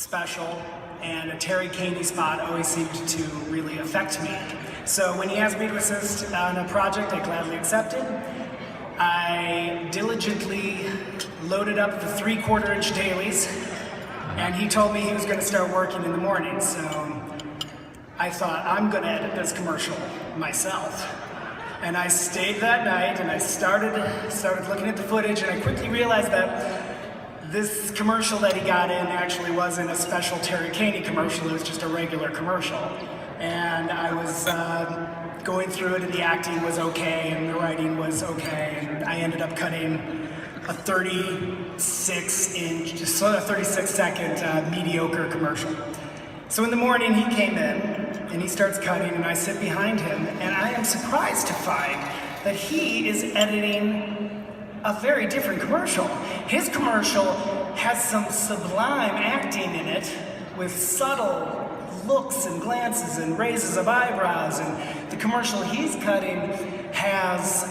special, and a Terry Kaney spot always seemed to really affect me. So when he asked me to assist on a project, I gladly accepted. I diligently loaded up the 3/4-inch dailies, and he told me he was going to start working in the morning, so I thought, I'm going to edit this commercial myself. And I stayed that night, and I started looking at the footage, and I quickly realized that this commercial that he got in actually wasn't a special Terry Kaney commercial, it was just a regular commercial. And I was going through it, and the acting was okay, and the writing was okay, and I ended up cutting a 36-second mediocre commercial. So in the morning he came in, and he starts cutting, and I sit behind him, and I am surprised to find that he is editing a very different commercial. His commercial has some sublime acting in it, with subtle looks and glances and raises of eyebrows, and the commercial he's cutting has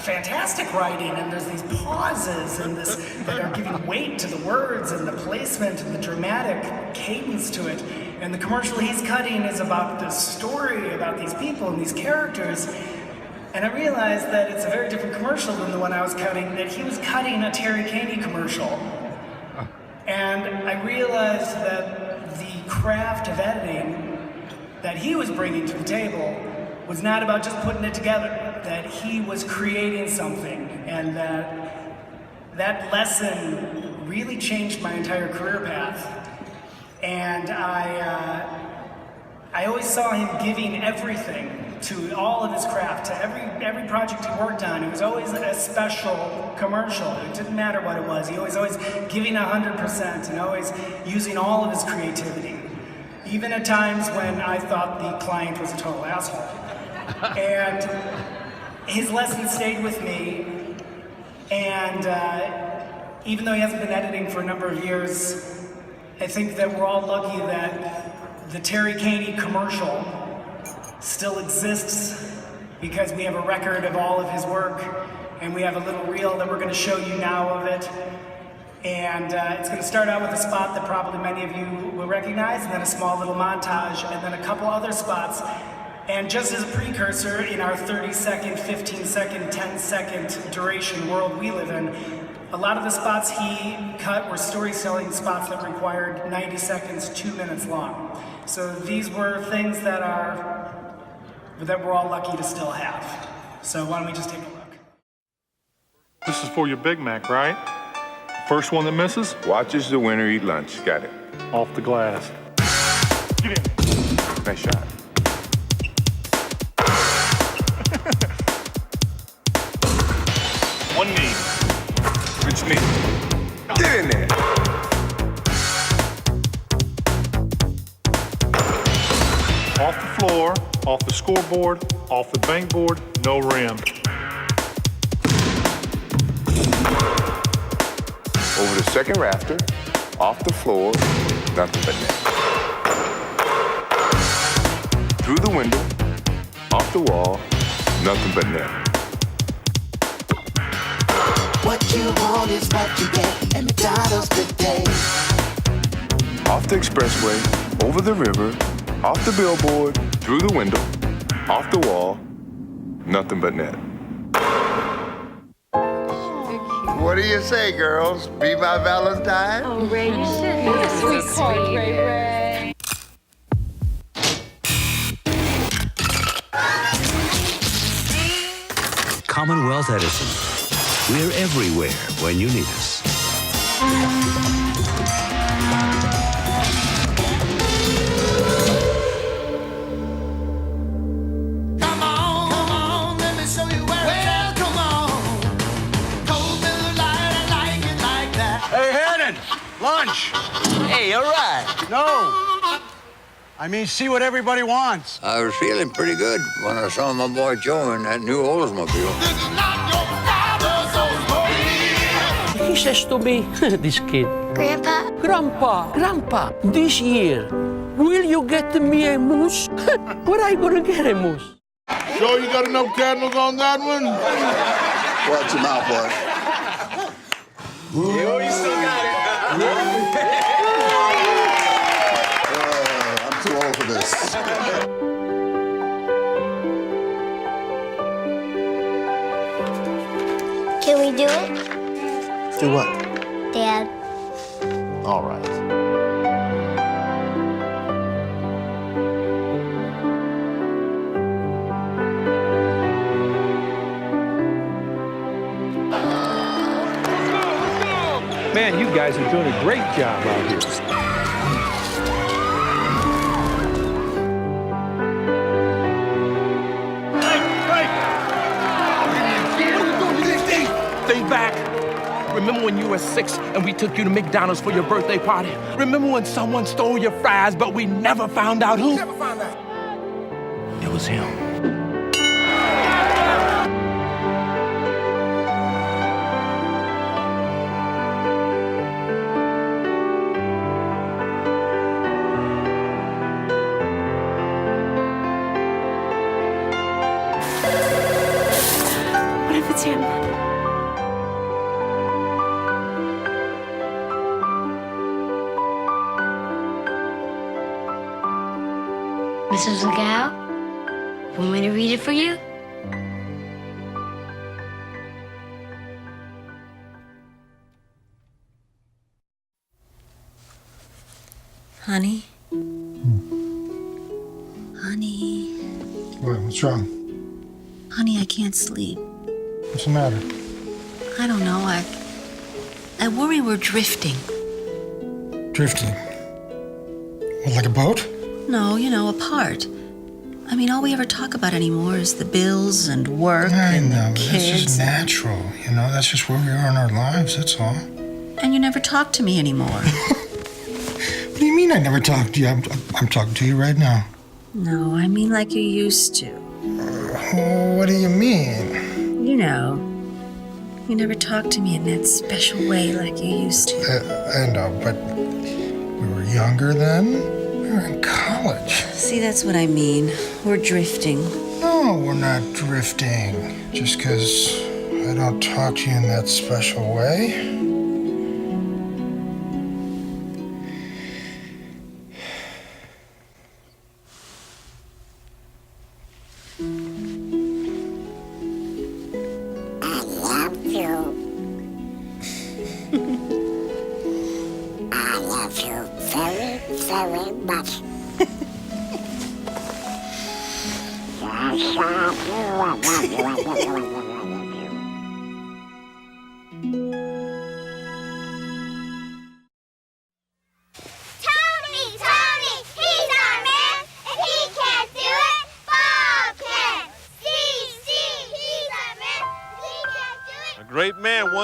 fantastic writing, and there's these pauses and this that are giving weight to the words and the placement and the dramatic cadence to it. And the commercial he's cutting is about the story, about these people and these characters. And I realized that it's a very different commercial than the one I was cutting, that he was cutting a Terry Kaney commercial. And I realized that the craft of editing that he was bringing to the table was not about just putting it together, that he was creating something, and that lesson really changed my entire career path. And I always saw him giving everything to all of his craft, to every project he worked on. It was always a special commercial. It didn't matter what it was. He was always giving 100% and always using all of his creativity, even at times when I thought the client was a total asshole. And his lesson stayed with me, and even though he hasn't been editing for a number of years, I think that we're all lucky that the Terry Kaney commercial still exists, because we have a record of all of his work, and we have a little reel that we're going to show you now of it. And it's going to start out with a spot that probably many of you will recognize, and then a small little montage, and then a couple other spots. And just as a precursor, in our 30-second, 15-second, 10-second duration world we live in, a lot of the spots he cut were story-telling spots that required 90 seconds, 2 minutes long. So these were things that we're all lucky to still have. So why don't we just take a look? This is for your Big Mac, right? First one that misses? Watches the winner eat lunch. Got it. Off the glass. Get in. Nice shot. One knee. Which knee? Get in there. Off the floor, off the scoreboard, off the bank board, no rim. Over the second rafter, off the floor, nothing but net. Through the window, off the wall, nothing but net. What you want is what you get at McDonald's today. Off the expressway, over the river, off the billboard, through the window, off the wall, nothing but net. What do you say, girls? Be my Valentine? Oh, Ray, you should be a sweetheart, Ray. Commonwealth Edison. We're everywhere when you need us. Come on, let me show you where it's at. Come on. Cold Miller Lite, I like it like that. Hey, Hannon, lunch. Hey, all right. No. I mean, see what everybody wants. I was feeling pretty good when I saw my boy Joe in that new Oldsmobile. This is not your father's Oldsmobile. He says to me, this kid, Grandpa? Grandpa, this year, will you get me a moose? Where I gonna get a moose? Sure you got enough candles on that one? Watch your mouth, boy. You still got it. Yes. Can we do it? Do what? Dad. All right. Man, you guys are doing a great job out here. Think back. Remember when you were 6 and we took you to McDonald's for your birthday party? Remember when someone stole your fries, but we never found out who? Never found out. It was him. What if it's him? Mrs. Legal, want me to read it for you? Honey? Honey? What? What's wrong? Honey, I can't sleep. What's the matter? I don't know. I worry we're drifting. Drifting. What, like a boat? No, apart. I mean, all we ever talk about anymore is the bills and work I and know, the but kids. that's just natural. That's just where we are in our lives, that's all. And you never talk to me anymore. What do you mean I never talk to you? I'm talking to you right now. No, I mean like you used to. What do you mean? You know. You never talk to me in that special way like you used to. I know, but we were younger then. We were in college. See, that's what I mean. We're drifting. No, we're not drifting. Just because I don't talk to you in that special way.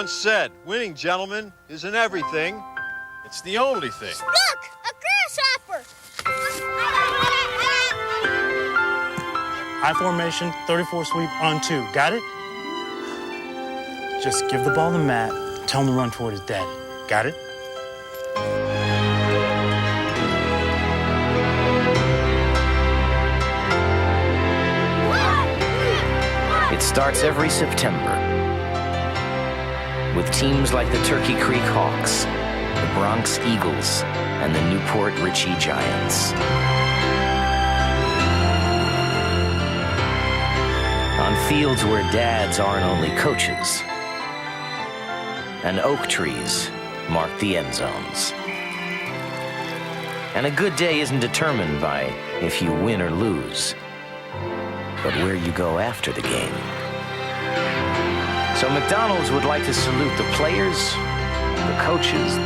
Said, winning, gentlemen, isn't everything. It's the only thing. Look! A grasshopper! I formation, 34 sweep on 2. Got it? Just give the ball to Matt. Tell him to run toward his daddy. Got it? It starts every September with teams like the Turkey Creek Hawks, the Bronx Eagles, and the Newport Richie Giants. On fields where dads aren't only coaches, and oak trees mark the end zones. And a good day isn't determined by if you win or lose, but where you go after the game. So McDonald's would like to salute the players, the coaches,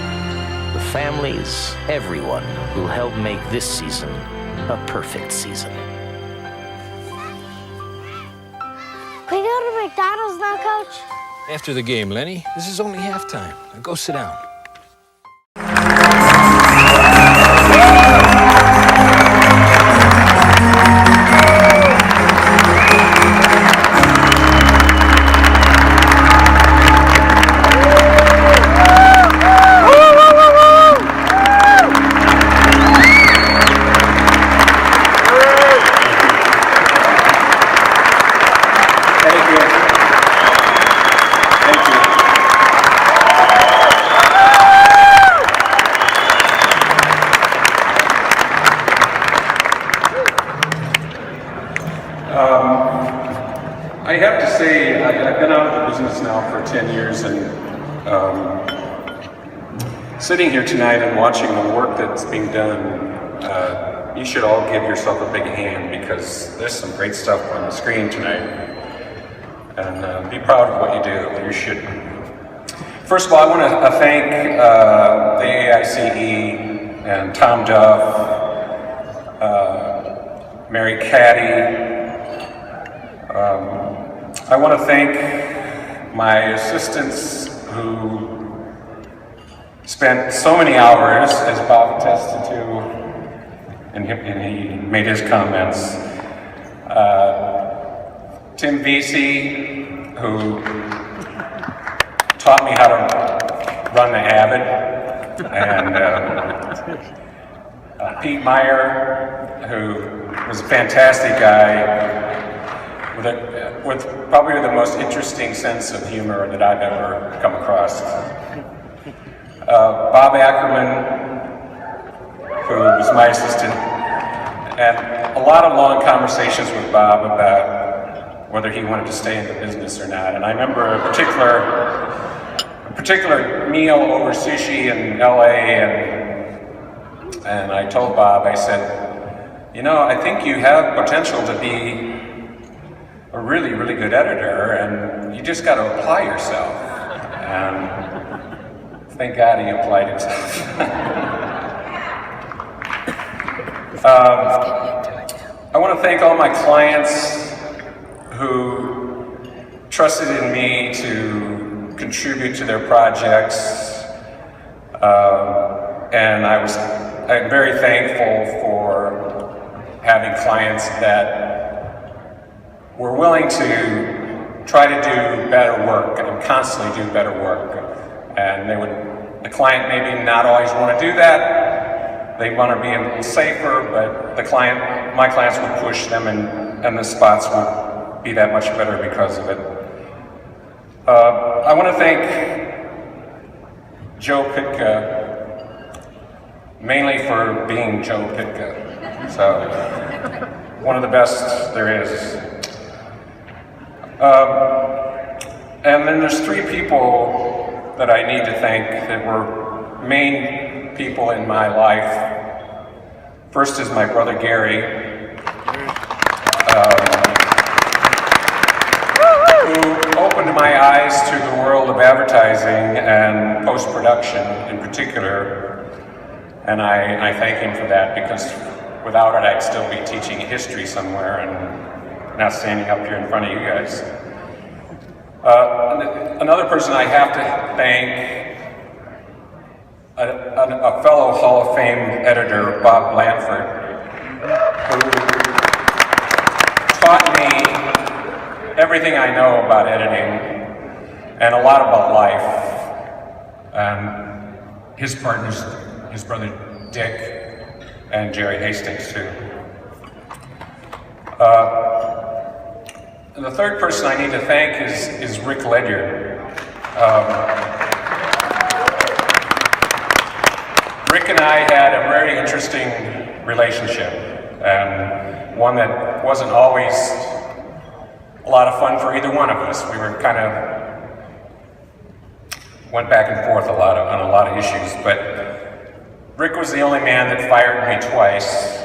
the families, everyone who helped make this season a perfect season. Can we go to McDonald's now, Coach? After the game, Lenny. This is only halftime. Now go sit down. business now for 10 years, and sitting here tonight and watching the work that's being done, you should all give yourself a big hand, because there's some great stuff on the screen tonight. And be proud of what you do. You should. First of all, I want to thank the AICE and Tom Duff, Mary Caddy. I want to thank my assistants who spent so many hours, as Bob attested to, and he made his comments. Tim Vesey, who taught me how to run the Avid, and Pete Meyer, who was a fantastic guy with probably the most interesting sense of humor that I've ever come across. Bob Ackerman, who was my assistant, and a lot of long conversations with Bob about whether he wanted to stay in the business or not. And I remember a particular meal over sushi in LA, and I told Bob, I said, you know, I think you have potential to be a really, really good editor, and you just got to apply yourself. And thank God he applied himself. I want to thank all my clients who trusted in me to contribute to their projects, and I'm very thankful for having clients that were willing to try to do better work and constantly do better work. And the client maybe not always want to do that. They want to be a little safer, but my clients would push them, and the spots would be that much better because of it. I want to thank Joe Pitka, mainly for being Joe Pitka. So, one of the best there is. And then there's three people that I need to thank that were main people in my life. First is my brother Gary, who opened my eyes to the world of advertising and post-production in particular. And I thank him for that, because without it I'd still be teaching history somewhere and not standing up here in front of you guys. Another person I have to thank, a fellow Hall of Fame editor, Bob Blanford, who taught me everything I know about editing and a lot about life. His partners, his brother Dick and Jerry Hastings too. And the third person I need to thank is Rick Ledyard. Rick and I had a very interesting relationship, and one that wasn't always a lot of fun for either one of us. We were kind of went back and forth on a lot of issues, but Rick was the only man that fired me twice.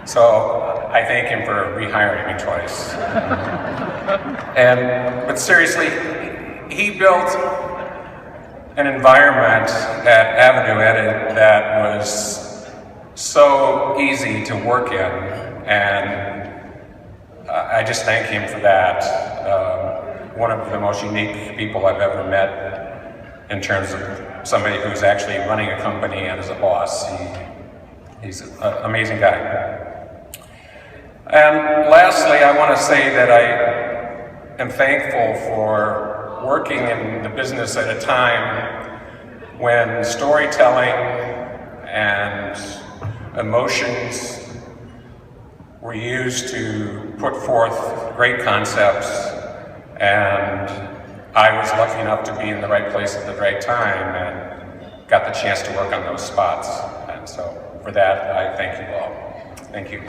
So I thank him for rehiring me twice. But seriously, he built an environment at Avenue Edit that was so easy to work in, and I just thank him for that. One of the most unique people I've ever met in terms of somebody who's actually running a company and is a boss. He's an amazing guy. And lastly, I want to say that I am thankful for working in the business at a time when storytelling and emotions were used to put forth great concepts, and I was lucky enough to be in the right place at the right time and got the chance to work on those spots. And so for that, I thank you all. Thank you.